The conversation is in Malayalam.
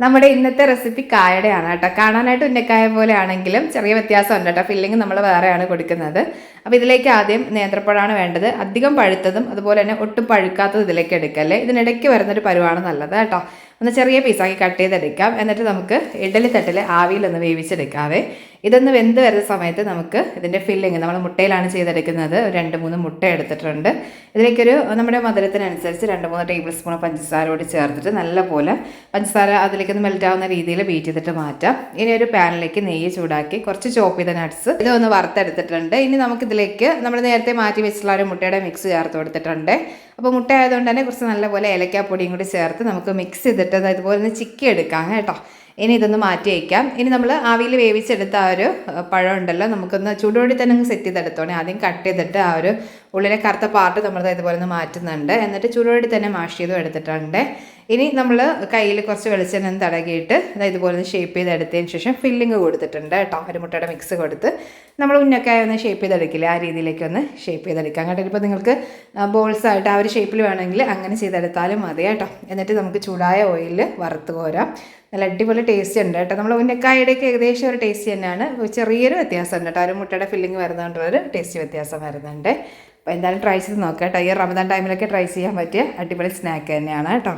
നമ്മുടെ ഇന്നത്തെ റെസിപ്പി കായടയാണ് കേട്ടോ. കാണാനായിട്ട് ഉന്നക്കായ പോലെ ആണെങ്കിലും ചെറിയ വ്യത്യാസമുണ്ട് കേട്ടോ. ഫില്ലിങ് നമ്മൾ വേറെയാണ് കൊടുക്കുന്നത്. അപ്പോൾ ഇതിലേക്ക് ആദ്യം നേന്ത്രപ്പഴമാണ് വേണ്ടത്. അധികം പഴുത്തതും അതുപോലെ തന്നെ ഒട്ടും പഴുക്കാത്തതും ഇതിലേക്ക് എടുക്കല്ലേ. ഇതിനിടയ്ക്ക് വരുന്നൊരു പരുവാണ് നല്ലത് കേട്ടോ. ഒന്ന് ചെറിയ പീസാക്കി കട്ട് ചെയ്തെടുക്കാം. എന്നിട്ട് നമുക്ക് ഇഡലി തട്ടിൽ ആവിയിലൊന്ന് വേവിച്ചെടുക്കാവേ. ഇതൊന്ന് വെന്ത് വരുന്ന സമയത്ത് നമുക്ക് ഇതിൻ്റെ ഫില്ലിങ് നമ്മൾ മുട്ടയിലാണ് ചെയ്തെടുക്കുന്നത്. 2-3 മുട്ട എടുത്തിട്ടുണ്ട്. ഇതിലേക്കൊരു നമ്മുടെ മധുരത്തിനനുസരിച്ച് 2-3 ടേബിൾ സ്പൂൺ പഞ്ചസാര കൂടി ചേർത്തിട്ട് നല്ലപോലെ പഞ്ചസാര അതിലേക്കൊന്ന് മെൽറ്റ് ആവുന്ന രീതിയിൽ ബീറ്റ് ചെയ്തിട്ട് മാറ്റാം. ഇനി ഒരു പാനിലേക്ക് നെയ്യ് ചൂടാക്കി കുറച്ച് ചോപ്പ് ചെയ്ത നട്ട്സ് ഇതൊന്ന് വറുത്തെടുത്തിട്ടുണ്ട്. ഇനി നമുക്കിതിലേക്ക് നമ്മൾ നേരത്തെ മാറ്റി വെച്ചിട്ടുള്ള ഒരു മുട്ടയുടെ മിക്സ് ചേർത്ത് കൊടുത്തിട്ടുണ്ട്. അപ്പോൾ മുട്ട ആയതുകൊണ്ട് തന്നെ കുറച്ച് നല്ലപോലെ ഏലക്കാപ്പൊടിയും കൂടി ചേർത്ത് നമുക്ക് മിക്സ് ചെയ്തിട്ട് ഇതുപോലെ ഒന്ന് ചിക്കി എടുക്കാം കേട്ടോ. ഇനി ഇതൊന്ന് മാറ്റി വയ്ക്കാം. ഇനി നമ്മൾ ആവിയിൽ വേവിച്ചെടുത്ത ആ ഒരു പഴം ഉണ്ടല്ലോ, നമുക്കൊന്ന് ചൂടോടെ തന്നെ ഒന്ന് സെറ്റ് ചെയ്തെടുത്തോണേ. ആദ്യം കട്ട് ചെയ്തിട്ട് ആ ഒരു ഉള്ളിലെ കറുത്ത പാർട്ട് നമ്മൾ ഇതുപോലെ ഒന്ന് മാറ്റുന്നുണ്ട്. എന്നിട്ട് ചൂടോടെ തന്നെ മാഷ് ചെയ്തും എടുത്തിട്ടുണ്ട്. ഇനി നമ്മൾ കയ്യിൽ കുറച്ച് വെളിച്ചെണ്ണ തടകിയിട്ട് ഇതുപോലെ ഒന്ന് ഷേപ്പ് ചെയ്തെടുത്തതിന് ശേഷം ഫില്ലിങ് കൊടുത്തിട്ടുണ്ട് കേട്ടോ. ഒരു മുട്ടയുടെ മിക്സ് കൊടുത്ത് നമ്മൾ ഉന്നക്കായ ഒന്ന് ഷേപ്പ് ചെയ്തെടുക്കില്ല, ആ രീതിയിലേക്ക് ഒന്ന് ഷേപ്പ് ചെയ്തെടുക്കാം കേട്ടോ. ഇപ്പോൾ നിങ്ങൾക്ക് ബോൾസ് ആയിട്ട് ആ ഒരു ഷേപ്പിൽ വേണമെങ്കിൽ അങ്ങനെ ചെയ്തെടുത്താലും മതി കേട്ടോ. എന്നിട്ട് നമുക്ക് ചൂടായ ഓയിലിൽ വറുത്ത് കോരാം. നല്ല അടിപൊളി ടേസ്റ്റ് ഉണ്ട് കേട്ടോ. നമ്മൾ ഉന്നക്കായയുടെയൊക്കെ ഏകദേശം ഒരു ടേസ്റ്റ് തന്നെയാണ്. ചെറിയൊരു വ്യത്യാസം ഉണ്ട് കേട്ടോ. ഒരു മുട്ടയുടെ ഫില്ലിങ് വരുന്നതുകൊണ്ടൊരു ടേസ്റ്റ് വ്യത്യാസം വരുന്നുണ്ട്. അപ്പോൾ എന്തായാലും ട്രൈ ചെയ്ത് നോക്കാം കേട്ടോ. ഈ റമദാൻ ടൈമിലൊക്കെ ട്രൈ ചെയ്യാൻ പറ്റിയ അടിപൊളി സ്നാക്ക് തന്നെയാണ് കേട്ടോ.